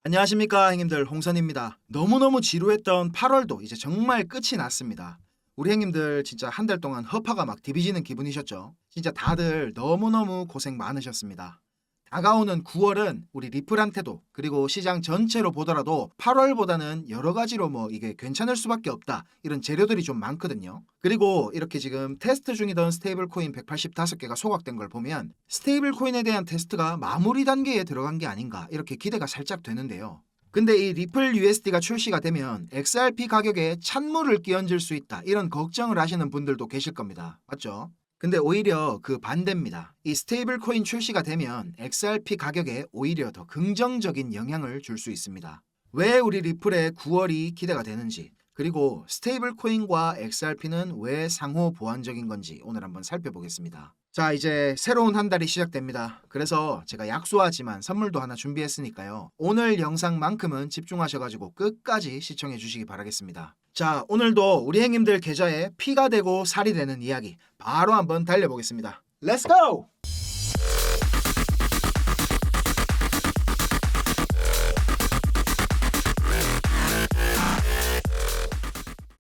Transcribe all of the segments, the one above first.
안녕하십니까 형님들, 홍선입니다. 너무너무 지루했던 8월도 이제 정말 끝이 났습니다. 우리 형님들 진짜 한 달 동안 허파가 막 디비지는 기분이셨죠? 진짜 다들 너무너무 고생 많으셨습니다. 다가오는 9월은 우리 리플한테도 그리고 시장 전체로 보더라도 8월보다는 여러 가지로 이게 괜찮을 수밖에 없다, 이런 재료들이 좀 많거든요. 그리고 이렇게 지금 테스트 중이던 스테이블 코인 185개가 소각된 걸 보면 스테이블 코인에 대한 테스트가 마무리 단계에 들어간 게 아닌가, 이렇게 기대가 살짝 되는데요. 근데 이 리플 USD가 출시가 되면 XRP 가격에 찬물을 끼얹을 수 있다, 이런 걱정을 하시는 분들도 계실 겁니다. 맞죠? 근데 오히려 그 반대입니다. 이 스테이블 코인 출시가 되면 XRP 가격에 오히려 더 긍정적인 영향을 줄 수 있습니다. 왜 우리 리플의 9월이 기대가 되는지, 그리고 스테이블 코인과 XRP는 왜 상호 보완적인 건지 오늘 한번 살펴보겠습니다. 자, 이제 새로운 한 달이 시작됩니다. 그래서 제가 약소하지만 선물도 하나 준비했으니까요. 오늘 영상만큼은 집중하셔가지고 끝까지 시청해 주시기 바라겠습니다. 자, 오늘도 우리 형님들 계좌에 피가 되고 살이 되는 이야기 바로 한번 달려보겠습니다. 렛츠 고!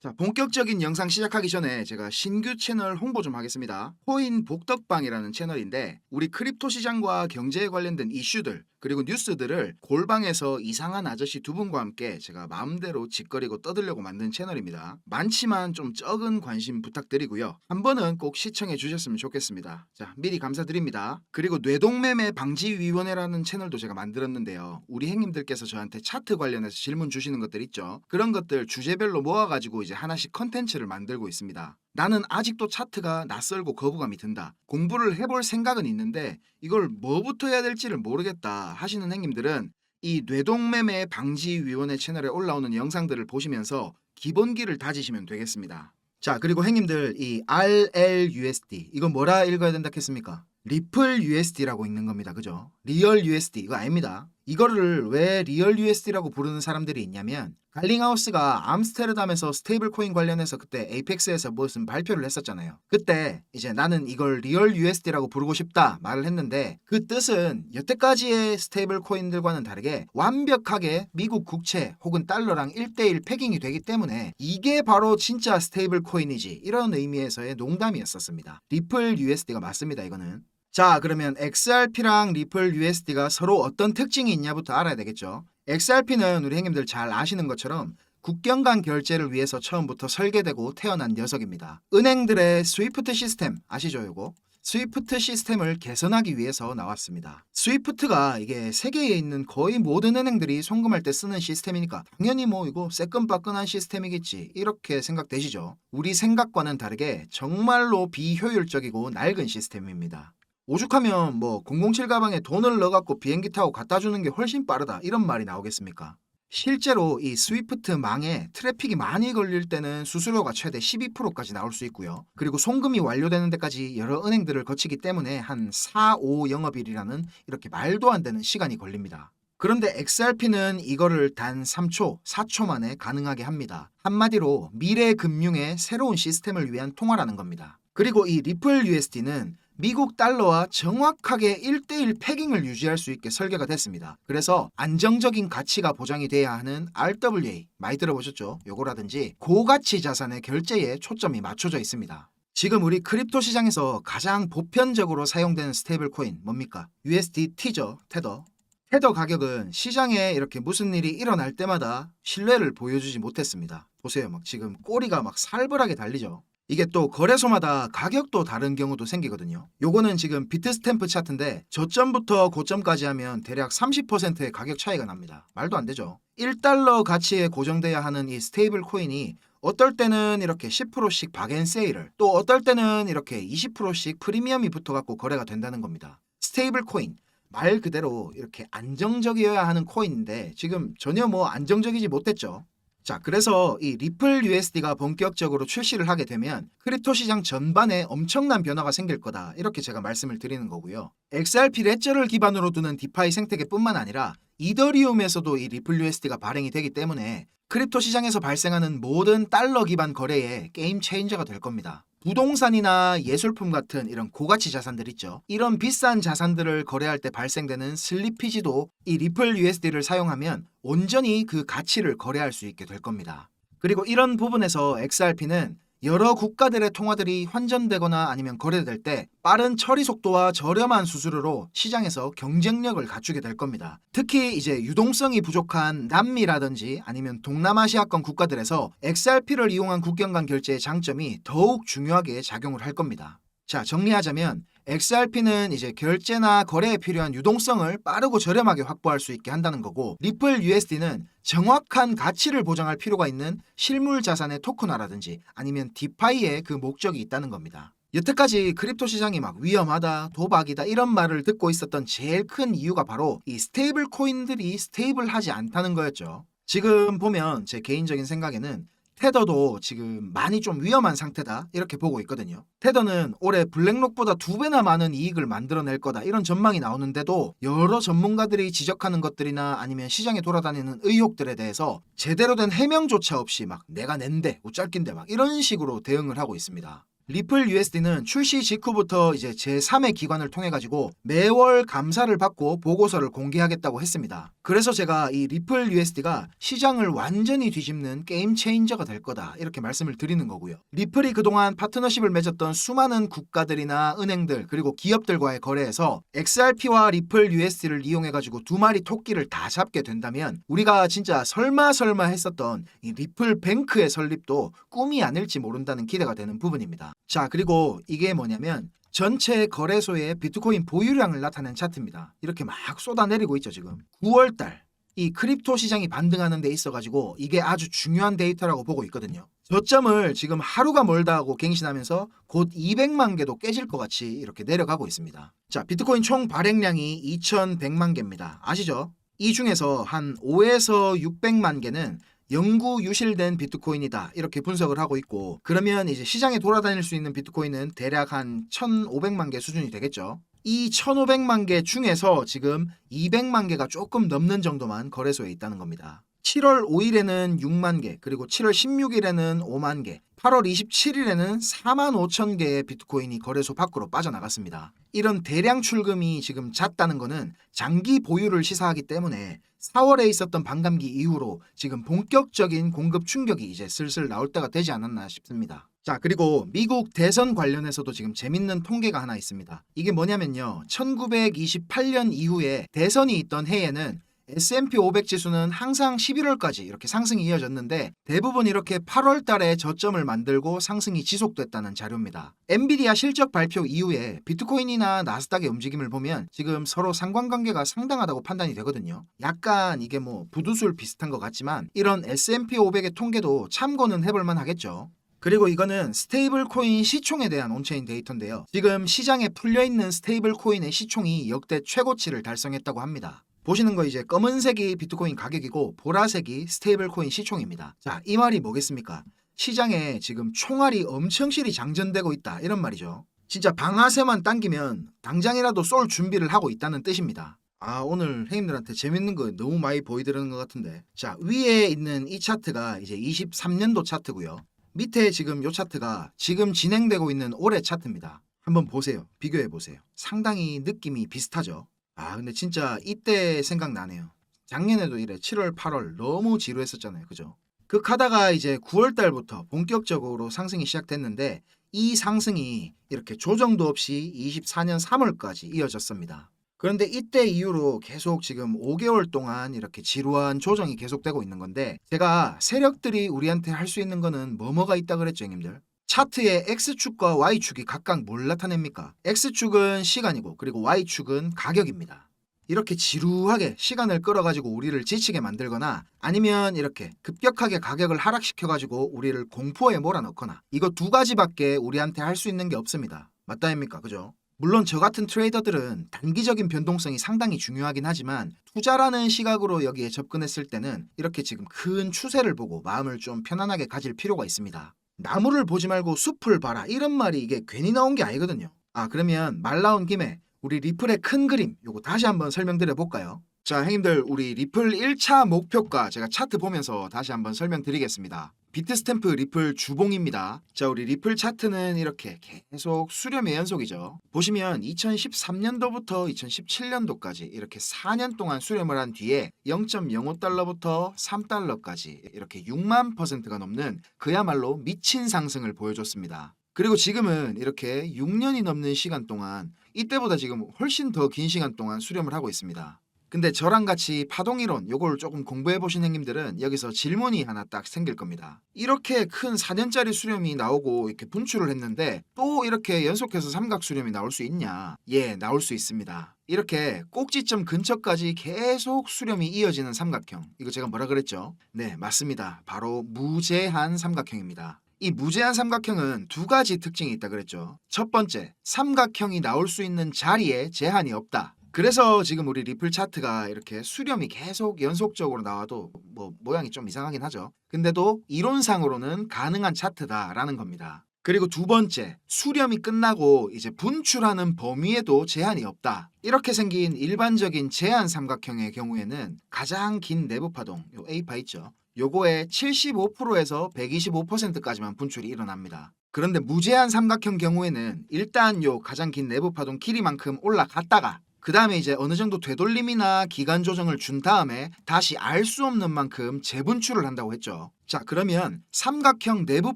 자, 본격적인 영상 시작하기 전에 제가 신규 채널 홍보 좀 하겠습니다. 코인 복덕방이라는 채널인데 우리 크립토 시장과 경제에 관련된 이슈들 그리고 뉴스들을 골방에서 이상한 아저씨 두 분과 함께 제가 마음대로 짓거리고 떠들려고 만든 채널입니다. 많지만 좀 적은 관심 부탁드리고요. 한 번은 꼭 시청해 주셨으면 좋겠습니다. 자, 미리 감사드립니다. 그리고 뇌동매매 방지위원회라는 채널도 제가 만들었는데요. 우리 형님들께서 저한테 차트 관련해서 질문 주시는 것들 있죠. 그런 것들 주제별로 모아가지고 이제 하나씩 컨텐츠를 만들고 있습니다. 나는 아직도 차트가 낯설고 거부감이 든다, 공부를 해볼 생각은 있는데 이걸 뭐부터 해야 될지를 모르겠다 하시는 형님들은 이 뇌동매매 방지위원회 채널에 올라오는 영상들을 보시면서 기본기를 다지시면 되겠습니다. 자, 그리고 형님들, 이 RLUSD 이거 뭐라 읽어야 된다 했습니까? 리플 USD라고 읽는 겁니다. 그죠? 리얼 USD 이거 아닙니다. 이거를 왜 리얼 USD라고 부르는 사람들이 있냐면 갈링하우스가 암스테르담에서 스테이블 코인 관련해서 그때 에이펙스에서 무슨 발표를 했었잖아요. 그때 이제 나는 이걸 리얼 USD라고 부르고 싶다 말을 했는데 그 뜻은 여태까지의 스테이블 코인들과는 다르게 완벽하게 미국 국채 혹은 달러랑 1대1 패깅이 되기 때문에 이게 바로 진짜 스테이블 코인이지, 이런 의미에서의 농담이었었습니다. 리플 USD가 맞습니다. 이거는. 자, 그러면 XRP랑 리플 USD가 서로 어떤 특징이 있냐부터 알아야 되겠죠. XRP는 우리 형님들 잘 아시는 것처럼 국경 간 결제를 위해서 처음부터 설계되고 태어난 녀석입니다. 은행들의 스위프트 시스템 아시죠? 요거 스위프트 시스템을 개선하기 위해서 나왔습니다. 스위프트가 이게 세계에 있는 거의 모든 은행들이 송금할 때 쓰는 시스템이니까 당연히 이거 새끈빠끈한 시스템이겠지, 이렇게 생각되시죠? 우리 생각과는 다르게 정말로 비효율적이고 낡은 시스템입니다. 오죽하면 007 가방에 돈을 넣어갖고 비행기 타고 갖다 주는 게 훨씬 빠르다, 이런 말이 나오겠습니까? 실제로 이 스위프트 망에 트래픽이 많이 걸릴 때는 수수료가 최대 12%까지 나올 수 있고요. 그리고 송금이 완료되는 데까지 여러 은행들을 거치기 때문에 한 4, 5 영업일이라는 이렇게 말도 안 되는 시간이 걸립니다. 그런데 XRP는 이거를 단 3초, 4초 만에 가능하게 합니다. 한마디로 미래 금융의 새로운 시스템을 위한 통화라는 겁니다. 그리고 이 리플 USD는 미국 달러와 정확하게 1대1 패깅을 유지할 수 있게 설계가 됐습니다. 그래서 안정적인 가치가 보장이 돼야 하는 RWA, 많이 들어보셨죠? 요거라든지 고가치 자산의 결제에 초점이 맞춰져 있습니다. 지금 우리 크립토 시장에서 가장 보편적으로 사용되는 스테이블 코인 뭡니까? USDT죠. 테더. 테더 가격은 시장에 이렇게 무슨 일이 일어날 때마다 신뢰를 보여주지 못했습니다. 보세요. 지금 꼬리가 살벌하게 달리죠. 이게 또 거래소마다 가격도 다른 경우도 생기거든요. 요거는 지금 비트스탬프 차트인데 저점부터 고점까지 하면 대략 30%의 가격 차이가 납니다. 말도 안 되죠. 1달러 가치에 고정돼야 하는 이 스테이블 코인이 어떨 때는 이렇게 10%씩 박앤세일을, 또 어떨 때는 이렇게 20%씩 프리미엄이 붙어갖고 거래가 된다는 겁니다. 스테이블 코인, 말 그대로 이렇게 안정적이어야 하는 코인인데 지금 전혀 안정적이지 못했죠. 자, 그래서 이 리플 USD가 본격적으로 출시를 하게 되면 크립토 시장 전반에 엄청난 변화가 생길 거다, 이렇게 제가 말씀을 드리는 거고요. XRP 레저를 기반으로 두는 디파이 생태계뿐만 아니라 이더리움에서도 이 리플 USD가 발행이 되기 때문에 크립토 시장에서 발생하는 모든 달러 기반 거래의 게임 체인저가 될 겁니다. 부동산이나 예술품 같은 이런 고가치 자산들 있죠. 이런 비싼 자산들을 거래할 때 발생되는 슬리피지도 이 리플 USD를 사용하면 온전히 그 가치를 거래할 수 있게 될 겁니다. 그리고 이런 부분에서 XRP는 여러 국가들의 통화들이 환전되거나 아니면 거래될 때 빠른 처리 속도와 저렴한 수수료로 시장에서 경쟁력을 갖추게 될 겁니다. 특히 이제 유동성이 부족한 남미라든지 아니면 동남아시아권 국가들에서 XRP를 이용한 국경 간 결제의 장점이 더욱 중요하게 작용을 할 겁니다. 자, 정리하자면 XRP는 이제 결제나 거래에 필요한 유동성을 빠르고 저렴하게 확보할 수 있게 한다는 거고, 리플 USD는 정확한 가치를 보장할 필요가 있는 실물 자산의 토큰화라든지 아니면 디파이의 그 목적이 있다는 겁니다. 여태까지 크립토 시장이 막 위험하다, 도박이다 이런 말을 듣고 있었던 제일 큰 이유가 바로 이 스테이블 코인들이 스테이블하지 않다는 거였죠. 지금 보면 제 개인적인 생각에는 테더도 지금 많이 좀 위험한 상태다 이렇게 보고 있거든요. 테더는 올해 블랙록보다 2배나 많은 이익을 만들어낼 거다 이런 전망이 나오는데도 여러 전문가들이 지적하는 것들이나 아니면 시장에 돌아다니는 의혹들에 대해서 제대로 된 해명조차 없이 막 내가 낸데 웃잘낀데 막 이런 식으로 대응을 하고 있습니다. 리플 USD는 출시 직후부터 이제 제3의 기관을 통해 가지고 매월 감사를 받고 보고서를 공개하겠다고 했습니다. 그래서 제가 이 리플 USD가 시장을 완전히 뒤집는 게임 체인저가 될 거다 이렇게 말씀을 드리는 거고요. 리플이 그동안 파트너십을 맺었던 수많은 국가들이나 은행들 그리고 기업들과의 거래에서 XRP와 리플 USD를 이용해 가지고 두 마리 토끼를 다 잡게 된다면 우리가 진짜 설마 했었던 이 리플 뱅크의 설립도 꿈이 아닐지 모른다는 기대가 되는 부분입니다. 자, 그리고 이게 뭐냐면 전체 거래소의 비트코인 보유량을 나타낸 차트입니다. 이렇게 막 쏟아내리고 있죠. 지금 9월달 이 크립토 시장이 반등하는 데 있어가지고 이게 아주 중요한 데이터라고 보고 있거든요. 저점을 지금 하루가 멀다 하고 갱신하면서 곧 200만 개도 깨질 것 같이 이렇게 내려가고 있습니다. 자, 비트코인 총 발행량이 2100만 개입니다. 아시죠? 이 중에서 한 5에서 600만 개는 영구 유실된 비트코인이다 이렇게 분석을 하고 있고, 그러면 이제 시장에 돌아다닐 수 있는 비트코인은 대략 한 1500만 개 수준이 되겠죠. 이 1500만 개 중에서 지금 200만 개가 조금 넘는 정도만 거래소에 있다는 겁니다. 7월 5일에는 6만 개, 그리고 7월 16일에는 5만 개, 8월 27일에는 4만 5천 개의 비트코인이 거래소 밖으로 빠져나갔습니다. 이런 대량 출금이 지금 잦다는 것은 장기 보유를 시사하기 때문에 4월에 있었던 반감기 이후로 지금 본격적인 공급 충격이 이제 슬슬 나올 때가 되지 않았나 싶습니다. 자, 그리고 미국 대선 관련해서도 지금 재밌는 통계가 하나 있습니다. 이게 뭐냐면요, 1928년 이후에 대선이 있던 해에는 S&P 500 지수는 항상 11월까지 이렇게 상승이 이어졌는데 대부분 이렇게 8월 달에 저점을 만들고 상승이 지속됐다는 자료입니다. 엔비디아 실적 발표 이후에 비트코인이나 나스닥의 움직임을 보면 지금 서로 상관관계가 상당하다고 판단이 되거든요. 약간 이게 뭐 부두술 비슷한 것 같지만 이런 S&P 500의 통계도 참고는 해볼만 하겠죠. 그리고 이거는 스테이블 코인 시총에 대한 온체인 데이터인데요. 지금 시장에 풀려있는 스테이블 코인의 시총이 역대 최고치를 달성했다고 합니다. 보시는 거 이제 검은색이 비트코인 가격이고 보라색이 스테이블 코인 시총입니다. 자, 이 말이 뭐겠습니까? 시장에 지금 총알이 엄청실이 장전되고 있다 이런 말이죠. 진짜 방아쇠만 당기면 당장이라도 쏠 준비를 하고 있다는 뜻입니다. 아, 오늘 형님들한테 재밌는 거 너무 많이 보여드리는 것 같은데. 자, 위에 있는 이 차트가 이제 23년도 차트고요. 밑에 지금 이 차트가 지금 진행되고 있는 올해 차트입니다. 한번 보세요. 비교해 보세요. 상당히 느낌이 비슷하죠. 아, 근데 진짜 이때 생각나네요. 작년에도 이래 7월 8월 너무 지루했었잖아요. 그죠? 가다가 이제 9월 달부터 본격적으로 상승이 시작됐는데 이 상승이 이렇게 조정도 없이 24년 3월까지 이어졌습니다. 그런데 이때 이후로 계속 지금 5개월 동안 이렇게 지루한 조정이 계속되고 있는 건데, 제가 세력들이 우리한테 할 수 있는 거는 뭐가 있다 그랬죠, 형님들? 차트의 X축과 Y축이 각각 뭘 나타냅니까? X축은 시간이고 그리고 Y축은 가격입니다. 이렇게 지루하게 시간을 끌어가지고 우리를 지치게 만들거나 아니면 이렇게 급격하게 가격을 하락시켜가지고 우리를 공포에 몰아넣거나, 이거 두 가지밖에 우리한테 할 수 있는 게 없습니다. 맞다 아닙니까? 그죠? 물론 저 같은 트레이더들은 단기적인 변동성이 상당히 중요하긴 하지만 투자라는 시각으로 여기에 접근했을 때는 이렇게 지금 큰 추세를 보고 마음을 좀 편안하게 가질 필요가 있습니다. 나무를 보지 말고 숲을 봐라 이런 말이 이게 괜히 나온 게 아니거든요. 아, 그러면 말 나온 김에 우리 리플의 큰 그림 요거 다시 한번 설명드려 볼까요? 자, 형님들 우리 리플 1차 목표가 제가 차트 보면서 다시 한번 설명드리겠습니다. 비트스탬프 리플 주봉입니다. 자, 우리 리플 차트는 이렇게 계속 수렴의 연속이죠. 보시면 2013년도부터 2017년도까지 이렇게 4년 동안 수렴을 한 뒤에 0.05달러부터 3달러까지 이렇게 6만 %가 넘는 그야말로 미친 상승을 보여줬습니다. 그리고 지금은 이렇게 6년이 넘는 시간 동안 이때보다 지금 훨씬 더 긴 시간 동안 수렴을 하고 있습니다. 근데 저랑 같이 파동이론 요걸 조금 공부해 보신 형님들은 여기서 질문이 하나 딱 생길 겁니다. 이렇게 큰 4년짜리 수렴이 나오고 이렇게 분출을 했는데 또 이렇게 연속해서 삼각 수렴이 나올 수 있냐? 예, 나올 수 있습니다. 이렇게 꼭지점 근처까지 계속 수렴이 이어지는 삼각형. 이거 제가 뭐라 그랬죠? 네, 맞습니다. 바로 무제한 삼각형입니다. 이 무제한 삼각형은 두 가지 특징이 있다 그랬죠. 첫 번째, 삼각형이 나올 수 있는 자리에 제한이 없다. 그래서 지금 우리 리플 차트가 이렇게 수렴이 계속 연속적으로 나와도 뭐 모양이 좀 이상하긴 하죠. 근데도 이론상으로는 가능한 차트다라는 겁니다. 그리고 두 번째, 수렴이 끝나고 이제 분출하는 범위에도 제한이 없다. 이렇게 생긴 일반적인 제한 삼각형의 경우에는 가장 긴 내부 파동, 요 A파 있죠. 요거의 75%에서 125%까지만 분출이 일어납니다. 그런데 무제한 삼각형 경우에는 일단 요 가장 긴 내부 파동 길이만큼 올라갔다가 그 다음에 이제 어느 정도 되돌림이나 기간 조정을 준 다음에 다시 알 수 없는 만큼 재분출을 한다고 했죠. 자, 그러면 삼각형 내부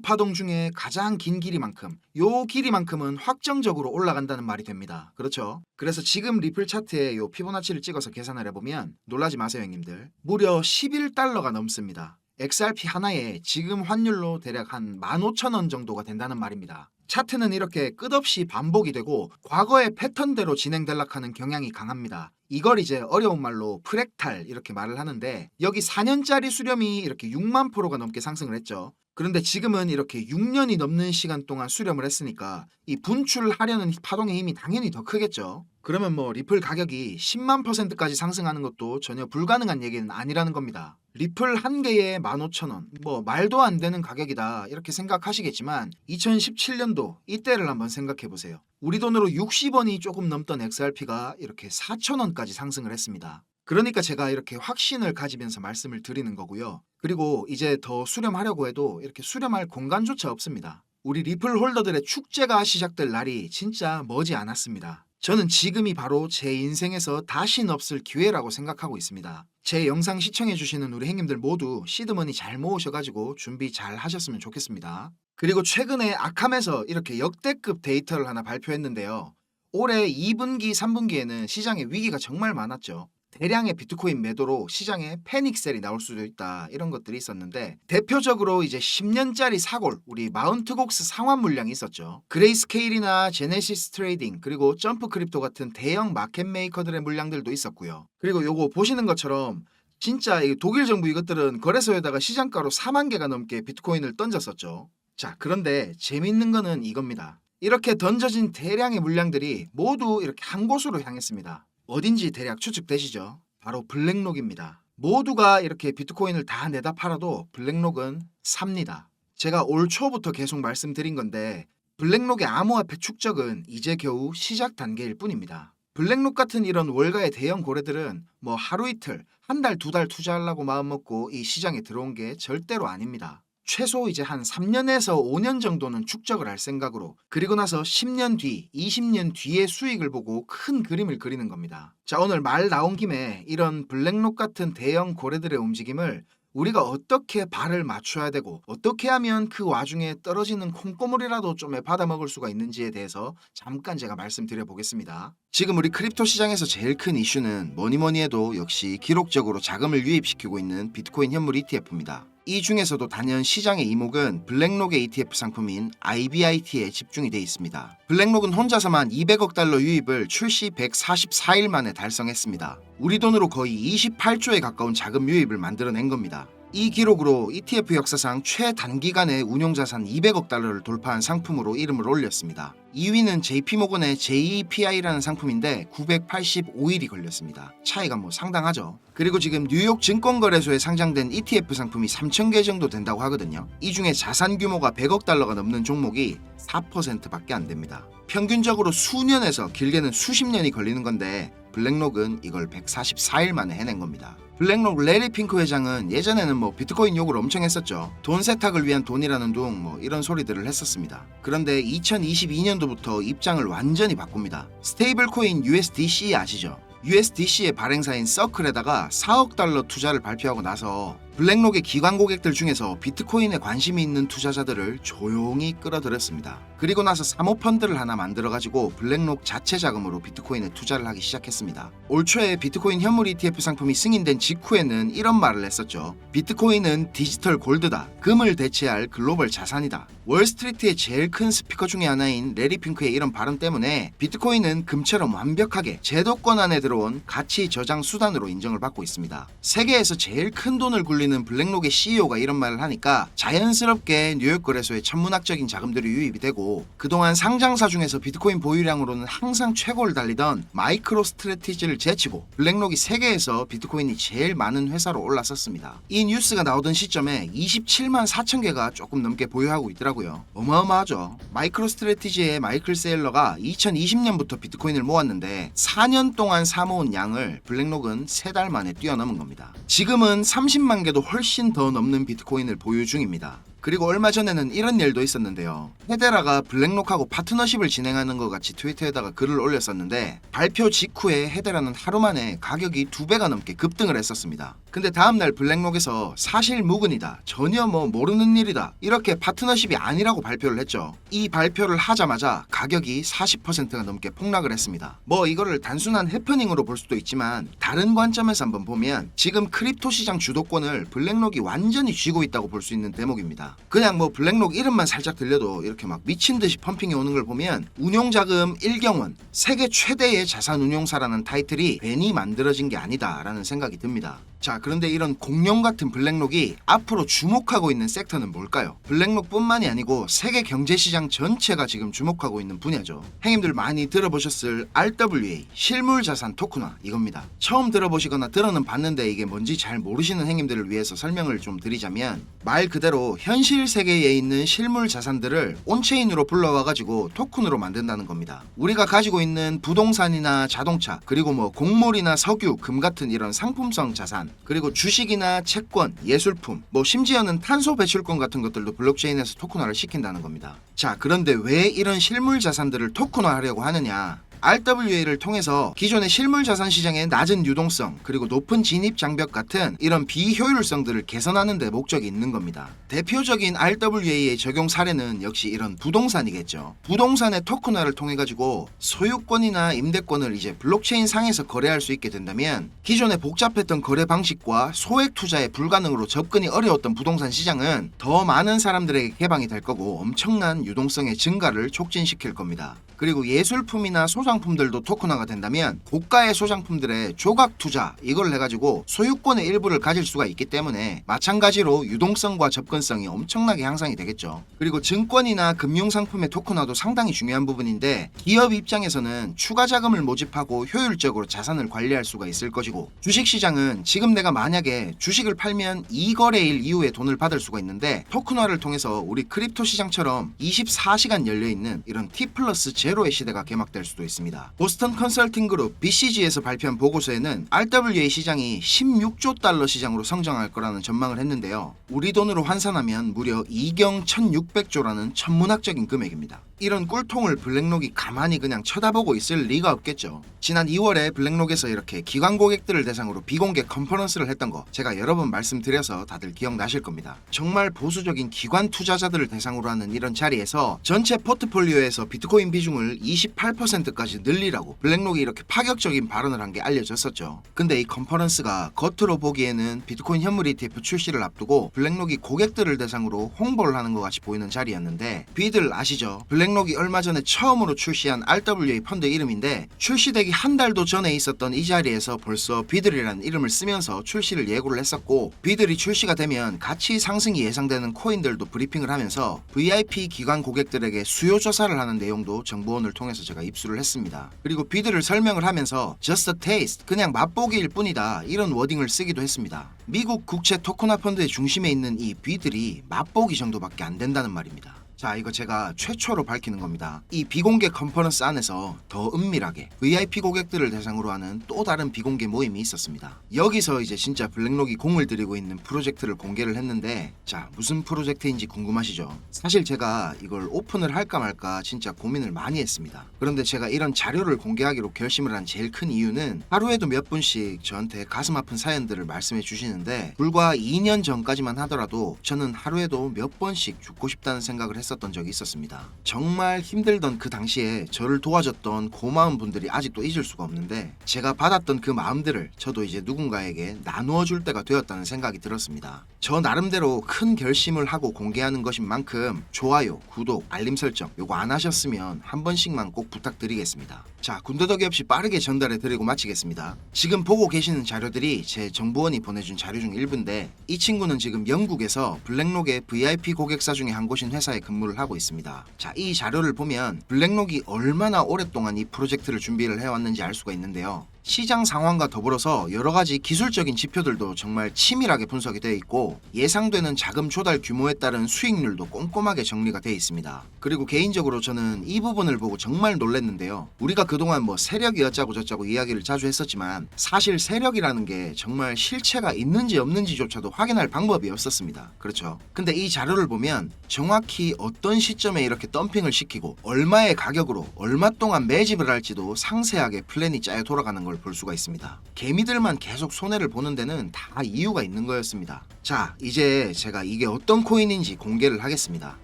파동 중에 가장 긴 길이만큼 요 길이만큼은 확정적으로 올라간다는 말이 됩니다. 그렇죠? 그래서 지금 리플 차트에 요 피보나치를 찍어서 계산을 해보면 놀라지 마세요 형님들. 무려 11달러가 넘습니다. XRP 하나에 지금 환율로 대략 한 15,000원 정도가 된다는 말입니다. 차트는 이렇게 끝없이 반복이 되고 과거의 패턴대로 진행될락 하는 경향이 강합니다. 이걸 이제 어려운 말로 프랙탈 이렇게 말을 하는데 여기 4년짜리 수렴이 이렇게 6만 %가 넘게 상승을 했죠. 그런데 지금은 이렇게 6년이 넘는 시간 동안 수렴을 했으니까 이 분출하려는 파동의 힘이 당연히 더 크겠죠. 그러면 뭐 리플 가격이 10만 %까지 상승하는 것도 전혀 불가능한 얘기는 아니라는 겁니다. 리플 한 개에 15,000원, 뭐 말도 안 되는 가격이다 이렇게 생각하시겠지만 2017년도 이때를 한번 생각해 보세요. 우리 돈으로 60원이 조금 넘던 XRP가 이렇게 4,000원까지 상승을 했습니다. 그러니까 제가 이렇게 확신을 가지면서 말씀을 드리는 거고요. 그리고 이제 더 수렴하려고 해도 이렇게 수렴할 공간조차 없습니다. 우리 리플 홀더들의 축제가 시작될 날이 진짜 머지 않았습니다. 저는 지금이 바로 제 인생에서 다신 없을 기회라고 생각하고 있습니다. 제 영상 시청해주시는 우리 형님들 모두 시드머니 잘 모으셔가지고 준비 잘 하셨으면 좋겠습니다. 그리고 최근에 아캄에서 이렇게 역대급 데이터를 하나 발표했는데요. 올해 2분기, 3분기에는 시장에 위기가 정말 많았죠. 대량의 비트코인 매도로 시장에 패닉셀이 나올 수도 있다 이런 것들이 있었는데 대표적으로 이제 10년짜리 사골 우리 마운트곡스 상환 물량이 있었죠. 그레이스케일이나 제네시스 트레이딩 그리고 점프 크립토 같은 대형 마켓 메이커들의 물량들도 있었고요. 그리고 요거 보시는 것처럼 진짜 이 독일 정부 이것들은 거래소에다가 시장가로 4만 개가 넘게 비트코인을 던졌었죠. 자, 그런데 재밌는 거는 이겁니다. 이렇게 던져진 대량의 물량들이 모두 이렇게 한 곳으로 향했습니다. 어딘지 대략 추측되시죠? 바로 블랙록입니다. 모두가 이렇게 비트코인을 다 내다 팔아도 블랙록은 삽니다. 제가 올 초부터 계속 말씀드린 건데 블랙록의 암호화폐 축적은 이제 겨우 시작 단계일 뿐입니다. 블랙록 같은 이런 월가의 대형 고래들은 뭐 하루 이틀, 한 달, 두 달 투자하려고 마음먹고 이 시장에 들어온 게 절대로 아닙니다. 최소 이제 한 3년에서 5년 정도는 축적을 할 생각으로 그리고 나서 10년 뒤, 20년 뒤의 수익을 보고 큰 그림을 그리는 겁니다. 자, 오늘 말 나온 김에 이런 블랙록 같은 대형 고래들의 움직임을 우리가 어떻게 발을 맞춰야 되고 어떻게 하면 그 와중에 떨어지는 콩고물이라도 좀 받아먹을 수가 있는지에 대해서 잠깐 제가 말씀드려 보겠습니다. 지금 우리 크립토 시장에서 제일 큰 이슈는 뭐니 해도 역시 기록적으로 자금을 유입시키고 있는 비트코인 현물 ETF입니다. 이 중에서도 단연 시장의 이목은 블랙록의 ETF 상품인 IBIT에 집중이 돼 있습니다. 블랙록은 혼자서만 200억 달러 유입을 출시 144일 만에 달성했습니다. 우리 돈으로 거의 28조에 가까운 자금 유입을 만들어낸 겁니다. 이 기록으로 ETF 역사상 최단기간에 운용자산 200억 달러를 돌파한 상품으로 이름을 올렸습니다. 2위는 JP모건의 JEPI라는 상품인데 985일이 걸렸습니다. 차이가 뭐 상당하죠. 그리고 지금 뉴욕 증권거래소에 상장된 ETF 상품이 3,000개 정도 된다고 하거든요. 이 중에 자산 규모가 100억 달러가 넘는 종목이 4%밖에 안 됩니다. 평균적으로 수년에서 길게는 수십 년이 걸리는 건데 블랙록은 이걸 144일 만에 해낸 겁니다. 블랙록 레리 핑크 회장은 예전에는 비트코인 욕을 엄청 했었죠. 돈 세탁을 위한 돈이라는 둥 이런 소리들을 했었습니다. 그런데 2022년도부터 입장을 완전히 바꿉니다. 스테이블 코인 USDC 아시죠? USDC의 발행사인 서클에다가 4억 달러 투자를 발표하고 나서 블랙록의 기관 고객들 중에서 비트코인에 관심이 있는 투자자들을 조용히 끌어들였습니다. 그리고 나서 사모펀드를 하나 만들어가지고 블랙록 자체 자금으로 비트코인에 투자를 하기 시작했습니다. 올 초에 비트코인 현물 ETF 상품이 승인된 직후에는 이런 말을 했었죠. 비트코인은 디지털 골드다. 금을 대체할 글로벌 자산이다. 월스트리트의 제일 큰 스피커 중에 하나인 레리 핑크의 이런 발언 때문에 비트코인은 금처럼 완벽하게 제도권 안에 들어온 가치 저장 수단으로 인정을 받고 있습니다. 세계에서 제일 큰 돈을 굴리는 블랙록의 CEO가 이런 말을 하니까 자연스럽게 뉴욕 거래소에 천문학적인 자금들이 유입이 되고 그동안 상장사 중에서 비트코인 보유량으로는 항상 최고를 달리던 마이크로 스트래티지를 제치고 블랙록이 세계에서 비트코인이 제일 많은 회사로 올라섰습니다. 이 뉴스가 나오던 시점에 27만 4천 개가 조금 넘게 보유하고 있더라고요. 어마어마하죠. 마이크로 스트래티지의 마이클 세일러가 2020년부터 비트코인을 모았는데 4년 동안 사모은 양을 블랙록은 3달 만에 뛰어넘은 겁니다. 지금은 30만 개도 훨씬 더 넘는 비트코인을 보유 중입니다. 그리고 얼마 전에는 이런 일도 있었는데요. 헤데라가 블랙록하고 파트너십을 진행하는 것 같이 트위터에다가 글을 올렸었는데 발표 직후에 헤데라는 하루 만에 가격이 2배가 넘게 급등을 했었습니다. 근데 다음날 블랙록에서 사실 무근이다. 전혀 모르는 일이다. 이렇게 파트너십이 아니라고 발표를 했죠. 이 발표를 하자마자 가격이 40%가 넘게 폭락을 했습니다. 이거를 단순한 해프닝으로 볼 수도 있지만 다른 관점에서 한번 보면 지금 크립토 시장 주도권을 블랙록이 완전히 쥐고 있다고 볼 수 있는 대목입니다. 그냥 블랙록 이름만 살짝 들려도 이렇게 막 미친듯이 펌핑이 오는 걸 보면 운용자금 1경원 세계 최대의 자산 운용사라는 타이틀이 괜히 만들어진 게 아니다라는 생각이 듭니다. 자, 그런데 이런 공룡 같은 블랙록이 앞으로 주목하고 있는 섹터는 뭘까요? 블랙록뿐만이 아니고 세계 경제시장 전체가 지금 주목하고 있는 분야죠. 형님들 많이 들어보셨을 RWA, 실물자산 토큰화 이겁니다. 처음 들어보시거나 들어는 봤는데 이게 뭔지 잘 모르시는 형님들을 위해서 설명을 좀 드리자면 말 그대로 현실 세계에 있는 실물 자산들을 온체인으로 불러와가지고 토큰으로 만든다는 겁니다. 우리가 가지고 있는 부동산이나 자동차 그리고 곡물이나 석유, 금 같은 이런 상품성 자산 그리고 주식이나 채권, 예술품, 심지어는 탄소 배출권 같은 것들도 블록체인에서 토큰화를 시킨다는 겁니다. 자, 그런데 왜 이런 실물 자산들을 토큰화하려고 하느냐? RWA를 통해서 기존의 실물 자산 시장의 낮은 유동성 그리고 높은 진입 장벽 같은 이런 비효율성들을 개선하는 데 목적이 있는 겁니다. 대표적인 RWA의 적용 사례는 역시 이런 부동산이겠죠. 부동산의 토큰화를 통해 가지고 소유권이나 임대권을 이제 블록체인 상에서 거래할 수 있게 된다면 기존의 복잡했던 거래 방식과 소액 투자에 불가능으로 접근이 어려웠던 부동산 시장은 더 많은 사람들에게 개방이 될 거고 엄청난 유동성의 증가를 촉진시킬 겁니다. 그리고 예술품이나 소장품들도 토큰화가 된다면 고가의 소장품들의 조각 투자 이걸 해가지고 소유권의 일부를 가질 수가 있기 때문에 마찬가지로 유동성과 접근성이 엄청나게 향상이 되겠죠. 그리고 증권이나 금융상품의 토큰화도 상당히 중요한 부분인데 기업 입장에서는 추가 자금을 모집하고 효율적으로 자산을 관리할 수가 있을 것이고 주식시장은 지금 내가 만약에 주식을 팔면 2거래일 이후에 돈을 받을 수가 있는데 토큰화를 통해서 우리 크립토 시장처럼 24시간 열려있는 이런 T+0의 시대가 개막될 수도 있습니다. 보스턴 컨설팅 그룹 BCG에서 발표한 보고서에는 RWA 시장이 16조 달러 시장으로 성장할 거라는 전망을 했는데요. 우리 돈으로 환산하면 무려 2경 1600조라는 천문학적인 금액입니다. 이런 꿀통을 블랙록이 가만히 그냥 쳐다보고 있을 리가 없겠죠. 지난 2월에 블랙록에서 이렇게 기관 고객들을 대상으로 비공개 컨퍼런스를 했던 거 제가 여러 번 말씀드려서 다들 기억나실 겁니다. 정말 보수적인 기관 투자자들을 대상으로 하는 이런 자리에서 전체 포트폴리오에서 비트코인 비중을 28%까지 늘리라고 블랙록이 이렇게 파격적인 발언을 한 게 알려졌었죠. 근데 이 컨퍼런스가 겉으로 보기에는 비트코인 현물 ETF 출시를 앞두고 블랙록이 고객들을 대상으로 홍보를 하는 것 같이 보이는 자리였는데 비들 아시죠? 블랙록이 얼마 전에 처음으로 출시한 RWA 펀드 이름인데 출시되기 한 달도 전에 있었던 이 자리에서 벌써 비들이라는 이름을 쓰면서 출시를 예고를 했었고 비들이 출시가 되면 가치 상승이 예상되는 코인들도 브리핑을 하면서 VIP 기관 고객들에게 수요 조사를 하는 내용도 정보원을 통해서 제가 입수를 했습니다. 그리고 비들을 설명을 하면서 just a taste 그냥 맛보기일 뿐이다 이런 워딩을 쓰기도 했습니다. 미국 국채 토큰화 펀드의 중심에 있는 이 비들이 맛보기 정도밖에 안 된다는 말입니다. 자, 이거 제가 최초로 밝히는 겁니다. 이 비공개 컨퍼런스 안에서 더 은밀하게 VIP 고객들을 대상으로 하는 또 다른 비공개 모임이 있었습니다. 여기서 이제 진짜 블랙록이 공을 들이고 있는 프로젝트를 공개를 했는데, 자, 무슨 프로젝트인지 궁금하시죠? 사실 제가 이걸 오픈을 할까 말까 진짜 고민을 많이 했습니다. 그런데 제가 이런 자료를 공개하기로 결심을 한 제일 큰 이유는 하루에도 몇 분씩 저한테 가슴 아픈 사연들을 말씀해 주시는데, 불과 2년 전까지만 하더라도 저는 하루에도 몇 번씩 죽고 싶다는 생각을 했었던 적이 있었습니다. 정말 힘들던 그 당시에 저를 도와줬던 고마운 분들이 아직도 잊을 수가 없는데, 제가 받았던 그 마음들을 저도 이제 누군가에게 나누어 줄 때가 되었다는 생각이 들었습니다. 저 나름대로 큰 결심을 하고 공개하는 것인 만큼 좋아요, 구독, 알림 설정 요거 안 하셨으면 한 번씩만 꼭 부탁드리겠습니다. 자, 군더더기 없이 빠르게 전달해 드리고 마치겠습니다. 지금 보고 계시는 자료들이 제 정보원이 보내준 자료 중 일부인데, 이 친구는 지금 영국에서 블랙록의 VIP 고객사 중에 한 곳인 회사에 근무를 하고 있습니다. 자, 이 자료를 보면 블랙록이 얼마나 오랫동안 이 프로젝트를 준비를 해왔는지 알 수가 있는데요. 시장 상황과 더불어서 여러 가지 기술적인 지표들도 정말 치밀하게 분석이 되어 있고, 예상되는 자금 조달 규모에 따른 수익률도 꼼꼼하게 정리가 되어 있습니다. 그리고 개인적으로 저는 이 부분을 보고 정말 놀랐는데요. 우리가 그동안 뭐 세력이 어쩌고 저쩌고 이야기를 자주 했었지만, 사실 세력이라는 게 정말 실체가 있는지 없는지조차도 확인할 방법이 없었습니다. 그렇죠? 근데 이 자료를 보면 정확히 어떤 시점에 이렇게 덤핑을 시키고 얼마의 가격으로 얼마 동안 매집을 할지도 상세하게 플랜이 짜여 돌아가는 걸 볼 수가 있습니다. 개미들만 계속 손해를 보는 데는 다 이유가 있는 거였습니다. 자, 이제 제가 이게 어떤 코인인지 공개를 하겠습니다.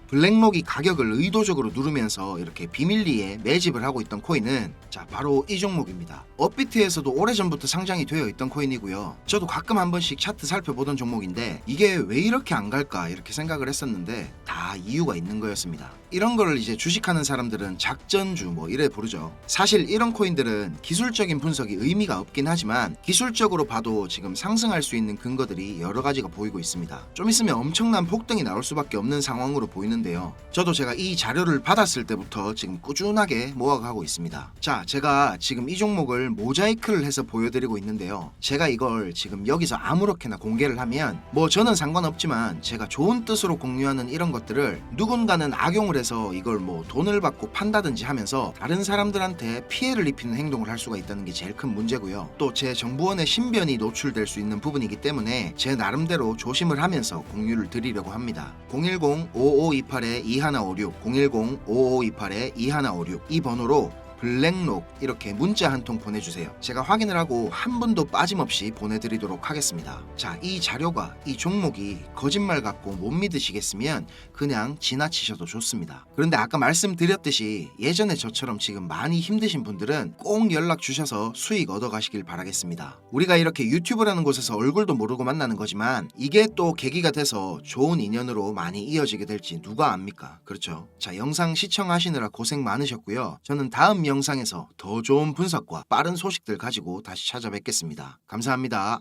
블랙록이 가격을 의도적으로 누르면서 이렇게 비밀리에 매집을 하고 있던 코인은, 자, 바로 이 종목입니다. 업비트에서도 오래전부터 상장이 되어 있던 코인이고요. 저도 가끔 한 번씩 차트 살펴보던 종목인데, 이게 왜 이렇게 안 갈까 이렇게 생각을 했었는데 다 이유가 있는 거였습니다. 이런 걸 이제 주식하는 사람들은 작전주 뭐 이래 부르죠. 사실 이런 코인들은 기술적인 분석이 의미가 없긴 하지만 기술적으로 봐도 지금 상승할 수 있는 근거들이 여러 가지가 보이고 있습니다. 좀 있으면 엄청난 폭등이 나올 수밖에 없는 상황으로 보이는데요. 저도 제가 이 자료를 받았을 때부터 지금 꾸준하게 모아가고 있습니다. 자, 제가 지금 이 종목을 모자이크를 해서 보여드리고 있는데요. 제가 이걸 지금 여기서 아무렇게나 공개를 하면 뭐 저는 상관없지만, 제가 좋은 뜻으로 공유하는 이런 것들을 누군가는 악용을 해서 이걸 뭐 돈을 받고 판다든지 하면서 다른 사람들한테 피해를 입히는 행동을 할 수가 있다는 게 제일 큰 문제고요. 또 제 정보원의 신변이 노출될 수 있는 부분이기 때문에 제 나름대로 조심을 하면서 공유를 드리려고 합니다. 010-5528-2156 010-5528-2156 이 번호로 블랙록 이렇게 문자 한 통 보내주세요. 제가 확인을 하고 한 분도 빠짐없이 보내드리도록 하겠습니다. 자, 이 자료가, 이 종목이 거짓말 같고 못 믿으시겠으면 그냥 지나치셔도 좋습니다. 그런데 아까 말씀드렸듯이 예전에 저처럼 지금 많이 힘드신 분들은 꼭 연락 주셔서 수익 얻어가시길 바라겠습니다. 우리가 이렇게 유튜브라는 곳에서 얼굴도 모르고 만나는 거지만, 이게 또 계기가 돼서 좋은 인연으로 많이 이어지게 될지 누가 압니까? 그렇죠? 자, 영상 시청하시느라 고생 많으셨고요. 저는 다음 영상에서 더 좋은 분석과 빠른 소식들 가지고 다시 찾아뵙겠습니다. 감사합니다.